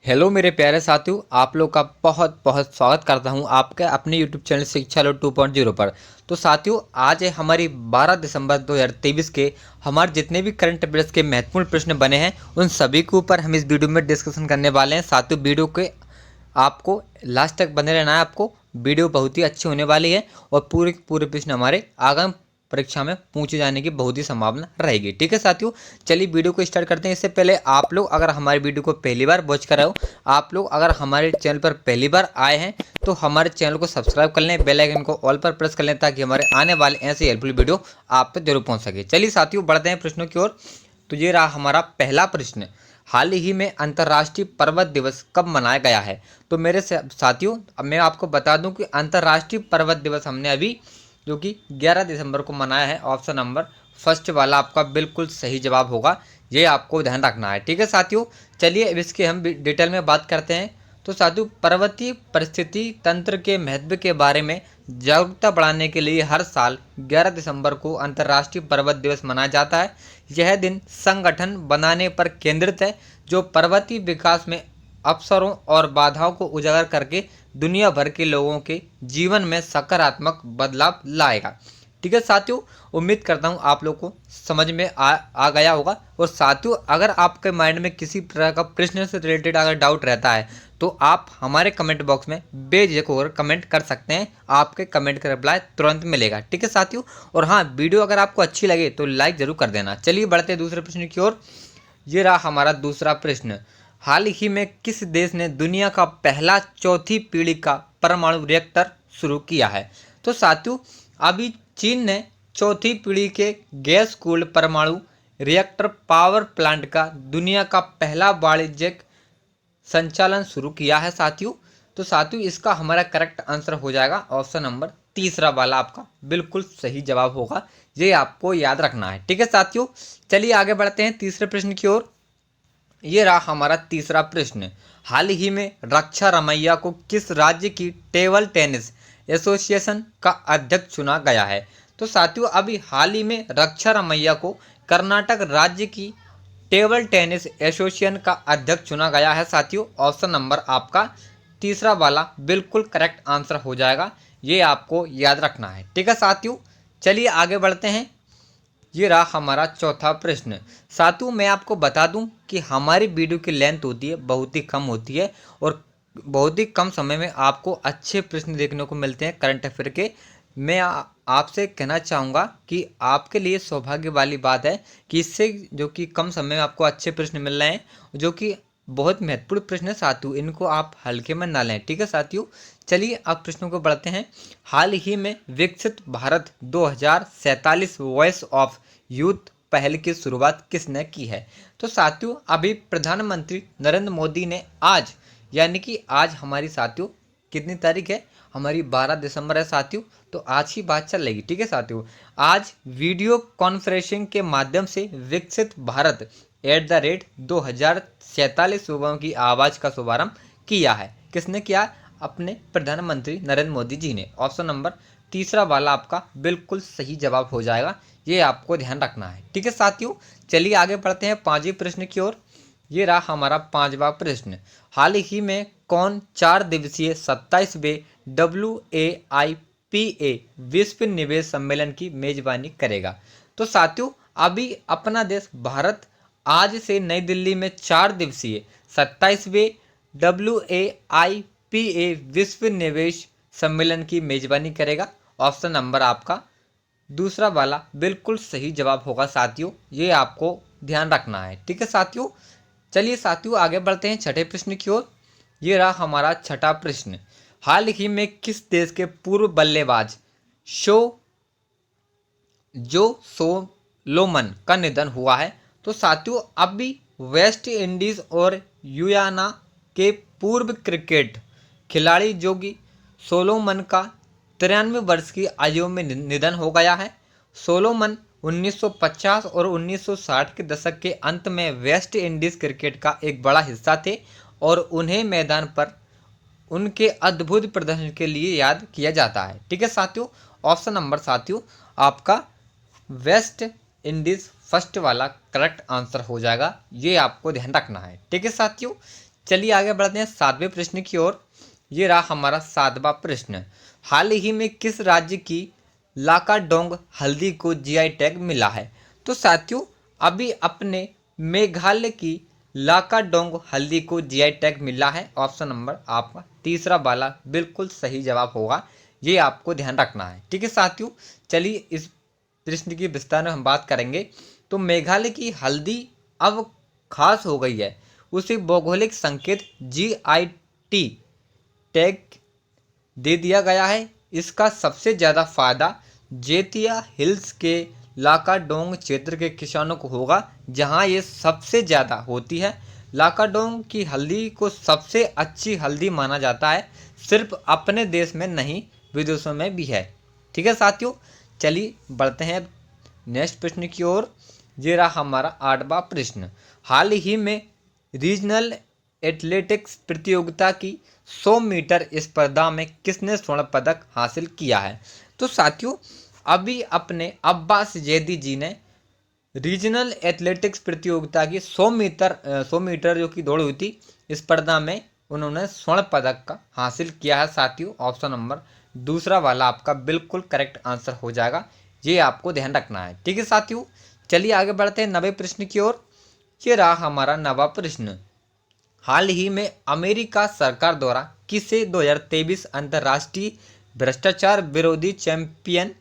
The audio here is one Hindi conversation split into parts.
हेलो मेरे प्यारे साथियों, आप लोग का बहुत बहुत स्वागत करता हूं आपके अपने यूट्यूब चैनल शिक्षा लो 2.0 पर। तो साथियों, आज है हमारी 12 दिसंबर 2023 के हमारे जितने भी करंट अफेयर्स के महत्वपूर्ण प्रश्न बने हैं उन सभी के ऊपर हम इस वीडियो में डिस्कशन करने वाले हैं। साथियों, वीडियो के आपको लास्ट तक बने रहना है। आपको वीडियो बहुत ही अच्छी होने वाली है और पूरे पूरे प्रश्न हमारे आगामी परीक्षा में पूछे जाने की बहुत ही संभावना रहेगी। ठीक है साथियों, चलिए वीडियो को स्टार्ट करते हैं। इससे पहले आप लोग अगर हमारी वीडियो को पहली बार वॉच कर रहे हो, आप लोग अगर हमारे चैनल पर पहली बार आए हैं तो हमारे चैनल को सब्सक्राइब कर लें, बेल आइकन को ऑल पर प्रेस कर लें ताकि हमारे आने वाले ऐसे हेल्पफुल वीडियो आप तक जरूर पहुंच सके। चलिए साथियों, बढ़ते हैं प्रश्नों की ओर। तो ये रहा हमारा पहला प्रश्न, हाल ही में अंतर्राष्ट्रीय पर्वत दिवस कब मनाया गया है? तो मेरे साथियों, अब मैं आपको बता दूं कि अंतर्राष्ट्रीय पर्वत दिवस हमने अभी जो कि 11 दिसंबर को मनाया है। ऑप्शन नंबर फर्स्ट वाला आपका बिल्कुल सही जवाब होगा, ये आपको ध्यान रखना है। ठीक है साथियों, चलिए अब इसके हम डिटेल में बात करते हैं। तो साथियों, पर्वतीय परिस्थिति तंत्र के महत्व के बारे में जागरूकता बढ़ाने के लिए हर साल 11 दिसंबर को अंतर्राष्ट्रीय पर्वत दिवस मनाया जाता है। यह दिन संगठन बनाने पर केंद्रित है जो पर्वतीय विकास में अवसरों और बाधाओं को उजागर करके दुनिया भर के लोगों के जीवन में सकारात्मक बदलाव लाएगा। ठीक है साथियों, उम्मीद करता हूँ आप लोग को समझ में आ गया होगा। और साथियों, अगर आपके माइंड में किसी तरह का प्रश्न से रिलेटेड अगर डाउट रहता है तो आप हमारे कमेंट बॉक्स में बेझिझक होकर कमेंट कर सकते हैं, आपके कमेंट का रिप्लाई तुरंत मिलेगा। ठीक है साथियों, और हाँ, वीडियो अगर आपको अच्छी लगे तो लाइक जरूर कर देना। चलिए बढ़ते हैं दूसरे प्रश्न की ओर। ये रहा हमारा दूसरा प्रश्न, हाल ही में किस देश ने दुनिया का पहला चौथी पीढ़ी का परमाणु रिएक्टर शुरू किया है? तो साथियों, अभी चीन ने चौथी पीढ़ी के गैस कूल्ड परमाणु रिएक्टर पावर प्लांट का दुनिया का पहला वाणिज्यिक संचालन शुरू किया है साथियों। तो साथियों, इसका हमारा करेक्ट आंसर हो जाएगा ऑप्शन नंबर तीसरा वाला, आपका बिल्कुल सही जवाब होगा, ये आपको याद रखना है। ठीक है साथियों, चलिए आगे बढ़ते हैं तीसरे प्रश्न की ओर। ये रहा हमारा तीसरा प्रश्न, हाल ही में रक्षा रमैया को किस राज्य की टेबल टेनिस एसोसिएशन का अध्यक्ष चुना गया है? तो साथियों, अभी हाल ही में रक्षा रमैया को कर्नाटक राज्य की टेबल टेनिस एसोसिएशन का अध्यक्ष चुना गया है साथियों। ऑप्शन नंबर आपका तीसरा वाला बिल्कुल करेक्ट आंसर हो जाएगा, ये आपको याद रखना है। ठीक है साथियों, चलिए आगे बढ़ते हैं। ये रहा हमारा चौथा प्रश्न। साथियों, मैं आपको बता दूं कि हमारी वीडियो की लेंथ होती है बहुत ही कम होती है और बहुत ही कम समय में आपको अच्छे प्रश्न देखने को मिलते हैं करंट अफेयर के। मैं आपसे कहना चाहूँगा कि आपके लिए सौभाग्य वाली बात है कि इससे जो कि कम समय में आपको अच्छे प्रश्न मिल रहे हैं जो कि बहुत महत्वपूर्ण प्रश्न है साथियों, इनको आप हल्के में ना लें। ठीक है साथियों, चलिए अब प्रश्नों को बढ़ते हैं। हाल ही में विकसित भारत 2047 वॉइस ऑफ यूथ पहल की शुरुआत किसने की है? तो साथियों, अभी प्रधानमंत्री नरेंद्र मोदी ने आज, यानी कि आज हमारी साथियों कितनी तारीख है, हमारी 12 दिसंबर है साथियों, तो आज की बात चल रही। ठीक है साथियों, आज वीडियो कॉन्फ्रेंसिंग के माध्यम से विकसित भारत @2047 युवाओं की आवाज़ का शुभारंभ किया है। किसने किया? अपने प्रधानमंत्री नरेंद्र मोदी जी ने। ऑप्शन नंबर तीसरा वाला आपका बिल्कुल सही जवाब हो जाएगा, ये आपको ध्यान रखना है। ठीक है साथियों, चलिए आगे बढ़ते हैं पांचवें प्रश्न की ओर। ये रहा हमारा पांचवा प्रश्न, हाल ही में कौन 4 दिवसीय 27वें WAIPA विश्व निवेश सम्मेलन की मेजबानी करेगा? तो साथियों, अभी अपना देश भारत आज से नई दिल्ली में 4 दिवसीय 27वें WAIPA विश्व निवेश सम्मेलन की मेजबानी करेगा। ऑप्शन नंबर आपका दूसरा वाला बिल्कुल सही जवाब होगा साथियों, ये आपको ध्यान रखना है। ठीक है साथियों, चलिए साथियों आगे बढ़ते हैं छठे प्रश्न की ओर। ये रहा हमारा छठा प्रश्न, हाल ही में किस देश के पूर्व बल्लेबाज शो जो सोलोमन का निधन हुआ है? तो साथियों, अभी वेस्ट इंडीज और गुयाना के पूर्व क्रिकेट खिलाड़ी जो कि सोलोमन का 93 वर्ष की आयु में निधन हो गया है। सोलोमन 1950 और 1960 के दशक के अंत में वेस्ट इंडीज क्रिकेट का एक बड़ा हिस्सा थे और उन्हें मैदान पर उनके अद्भुत प्रदर्शन के लिए याद किया जाता है। ठीक है साथियों, ऑप्शन नंबर साथियों आपका वेस्ट इंडीज फर्स्ट वाला करेक्ट आंसर हो जाएगा, ये आपको ध्यान रखना है। ठीक है साथियों, चलिए आगे बढ़ते हैं 7वें प्रश्न की ओर। ये रहा हमारा 7वां प्रश्न। हाल ही में किस राज्य की लाकाडोंग हल्दी को जीआई टैग मिला है? तो साथियों अभी अपने मेघालय की लाकाडोंग हल्दी को जीआई टैग मिला है। ऑप्शन नंबर आपका तीसरा वाला बिल्कुल सही जवाब होगा, ये आपको ध्यान रखना है। ठीक है साथियों, चलिए इस प्रश्न की विस्तार में हम बात करेंगे। तो मेघालय की हल्दी अब खास हो गई है, उसे भौगोलिक संकेत GIT टैग दे दिया गया है। इसका सबसे ज़्यादा फायदा जेतिया हिल्स के लाकाडोंग क्षेत्र के किसानों को होगा, जहां ये सबसे ज़्यादा होती है। लाकाडोंग की हल्दी को सबसे अच्छी हल्दी माना जाता है, सिर्फ अपने देश में नहीं विदेशों में भी है। ठीक है साथियों, चलिए बढ़ते हैं नेक्स्ट प्रश्न की ओर। ये रहा हमारा 8वां प्रश्न। हाल ही में रीजनल एथलेटिक्स प्रतियोगिता की 100 मीटर स्पर्धा में किसने स्वर्ण पदक हासिल किया है? तो साथियों अभी अपने अब्बास जैदी जी ने रीजनल एथलेटिक्स प्रतियोगिता की 100 मीटर जो कि दौड़ हुई थी स्पर्धा में उन्होंने स्वर्ण पदक का हासिल किया है। साथियों ऑप्शन नंबर दूसरा वाला आपका बिल्कुल करेक्ट आंसर हो जाएगा, ये आपको ध्यान रखना है। ठीक है साथियों, चलिए आगे बढ़ते हैं 9वें प्रश्न की ओर। ये रहा हमारा 9वां प्रश्न। हाल ही में अमेरिका सरकार द्वारा किसे 2023 अंतर्राष्ट्रीय भ्रष्टाचार विरोधी चैंपियन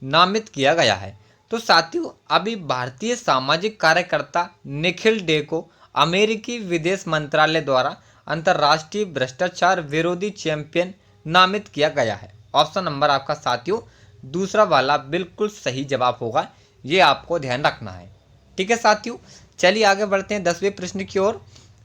नामित किया गया है? तो साथियों अभी भारतीय सामाजिक कार्यकर्ता निखिल डे को अमेरिकी विदेश मंत्रालय द्वारा अंतर्राष्ट्रीय भ्रष्टाचार विरोधी चैंपियन नामित किया गया है। ऑप्शन नंबर आपका साथियों दूसरा वाला बिल्कुल सही जवाब होगा, ये आपको ध्यान रखना है। ठीक है साथियों, चलिए आगे बढ़ते हैं 10वें प्रश्न की ओर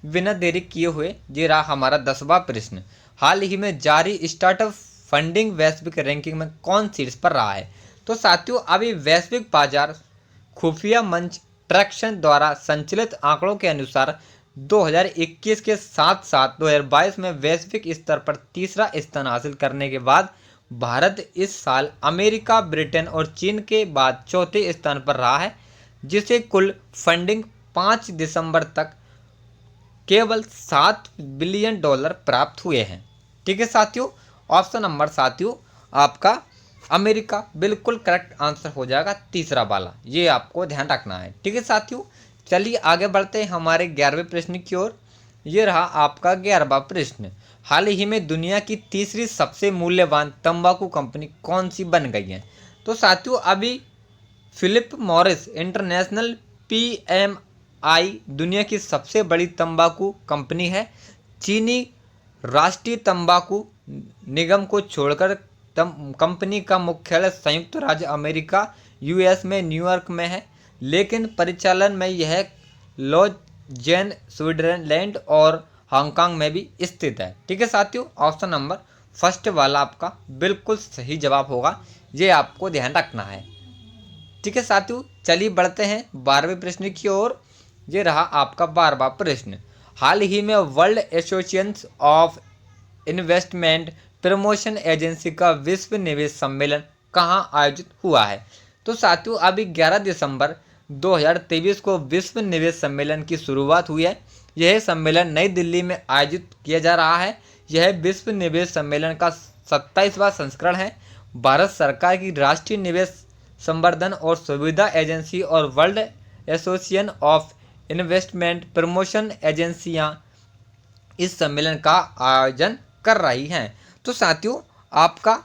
बिना देरी किए हुए। ये रहा हमारा 10वां प्रश्न। हाल ही में जारी स्टार्टअप फंडिंग वैश्विक रैंकिंग में कौन शीर्ष पर रहा है? तो साथियों अभी वैश्विक बाजार खुफिया मंच ट्रैक्शन द्वारा संचालित आंकड़ों के अनुसार 2021 के साथ साथ 2022 में वैश्विक स्तर पर तीसरा स्थान हासिल करने के बाद भारत इस साल अमेरिका, ब्रिटेन और चीन के बाद चौथे स्थान पर रहा है, जिसे कुल फंडिंग 5 दिसंबर तक केवल $7 बिलियन प्राप्त हुए हैं। ठीक है साथियों, ऑप्शन नंबर साथियों आपका अमेरिका बिल्कुल करेक्ट आंसर हो जाएगा, तीसरा वाला, ये आपको ध्यान रखना है। ठीक है साथियों, चलिए आगे बढ़ते हैं हमारे 11वें प्रश्न की ओर। ये रहा आपका 11वां प्रश्न। हाल ही में दुनिया की तीसरी सबसे मूल्यवान तंबाकू कंपनी कौन सी बन गई है? तो साथियों अभी फिलिप मॉरिस इंटरनेशनल PMI दुनिया की सबसे बड़ी तंबाकू कंपनी है। चीनी राष्ट्रीय तंबाकू निगम को छोड़कर कंपनी का मुख्यालय संयुक्त राज्य अमेरिका US में न्यूयॉर्क में है, लेकिन परिचालन में यह लॉजेन स्विट्जरलैंड और हांगकांग में भी स्थित है। ठीक है साथियों, ऑप्शन नंबर फर्स्ट वाला आपका बिल्कुल सही जवाब होगा, ये आपको ध्यान रखना है। ठीक है साथियों, चलिए बढ़ते हैं 12वें प्रश्न की ओर। ये रहा आपका 12वां प्रश्न। हाल ही में world association of investment promotion agency का विश्व निवेश सम्मेलन कहाँ आयोजित हुआ है? तो साथियों अभी 11 दिसंबर 2023 को विश्व निवेश सम्मेलन की शुरुआत हुई है। यह सम्मेलन नई दिल्ली में आयोजित किया जा रहा है। यह विश्व निवेश सम्मेलन का 27वां संस्करण है। भारत सरकार की राष्ट्रीय निवेश संवर्धन और सुविधा एजेंसी और world association of investment promotion एजेंसियां इस सम्मेलन का आयोजन कर रही हैं। तो साथियों आपका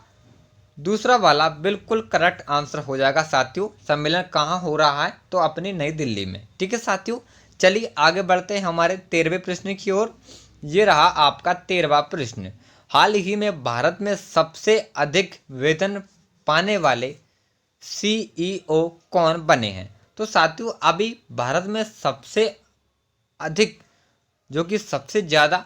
दूसरा वाला बिल्कुल करेक्ट आंसर हो जाएगा। साथियों सम्मेलन कहाँ हो रहा है? तो अपनी नई दिल्ली में। ठीक है साथियों, चलिए आगे बढ़ते हैं हमारे 13वें प्रश्न की ओर। ये रहा आपका 13वां प्रश्न। हाल ही में भारत में सबसे अधिक वेतन पाने वाले CEO कौन बने हैं? तो साथियों अभी भारत में सबसे अधिक जो कि सबसे ज़्यादा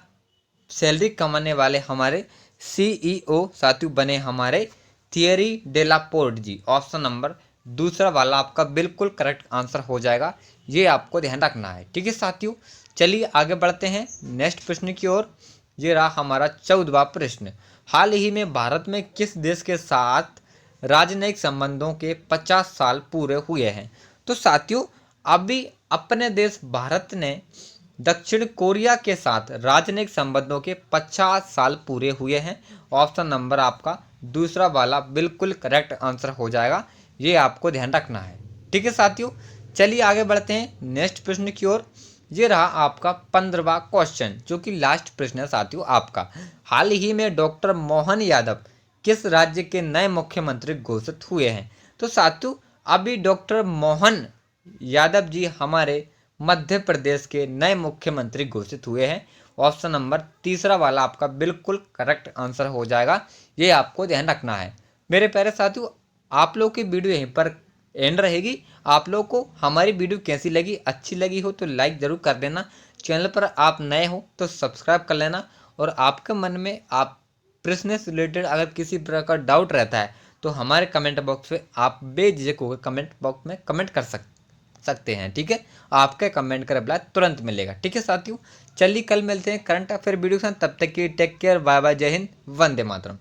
सैलरी कमाने वाले हमारे CEO साथियों बने हमारे थियरी डेलापोर्ट जी। ऑप्शन नंबर दूसरा वाला आपका बिल्कुल करेक्ट आंसर हो जाएगा, ये आपको ध्यान रखना है। ठीक है साथियों, चलिए आगे बढ़ते हैं नेक्स्ट प्रश्न की ओर। ये रहा हमारा 14वां प्रश्न। हाल ही में भारत में किस देश के साथ राजनयिक संबंधों के 50 साल पूरे हुए हैं? तो साथियों अभी अपने देश भारत ने दक्षिण कोरिया के साथ राजनयिक संबंधों के 50 साल पूरे हुए हैं। ऑप्शन नंबर आपका दूसरा वाला बिल्कुल करेक्ट आंसर हो जाएगा, ये आपको ध्यान रखना है। ठीक है साथियों, चलिए आगे बढ़ते हैं नेक्स्ट प्रश्न की ओर। ये रहा आपका 15वां क्वेश्चन, जो कि लास्ट प्रश्न है साथियों आपका। हाल ही में डॉक्टर मोहन यादव किस राज्य के नए मुख्यमंत्री घोषित हुए हैं? तो साथियों अभी डॉक्टर मोहन यादव जी हमारे मध्य प्रदेश के नए मुख्यमंत्री घोषित हुए हैं। ऑप्शन नंबर तीसरा वाला आपका बिल्कुल करेक्ट आंसर हो जाएगा, ये आपको ध्यान रखना है। मेरे प्यारे साथियों, आप लोग की वीडियो यहीं पर एंड रहेगी। आप लोग को हमारी वीडियो कैसी लगी, अच्छी लगी हो तो लाइक ज़रूर कर देना। चैनल पर आप नए हो तो सब्सक्राइब कर लेना। और आपके मन में आप प्रश्न से रिलेटेड अगर किसी प्रकार का डाउट रहता है तो हमारे कमेंट बॉक्स में आप बेझिझक होकर कमेंट बॉक्स में कमेंट कर सकते हैं। ठीक है, आपके कमेंट का रिप्लाई तुरंत मिलेगा। ठीक है साथियों, चलिए कल मिलते हैं करंट अफेयर वीडियो के साथ। तब तक की टेक केयर, बाय बाय, जय हिंद, वंदे मातरम।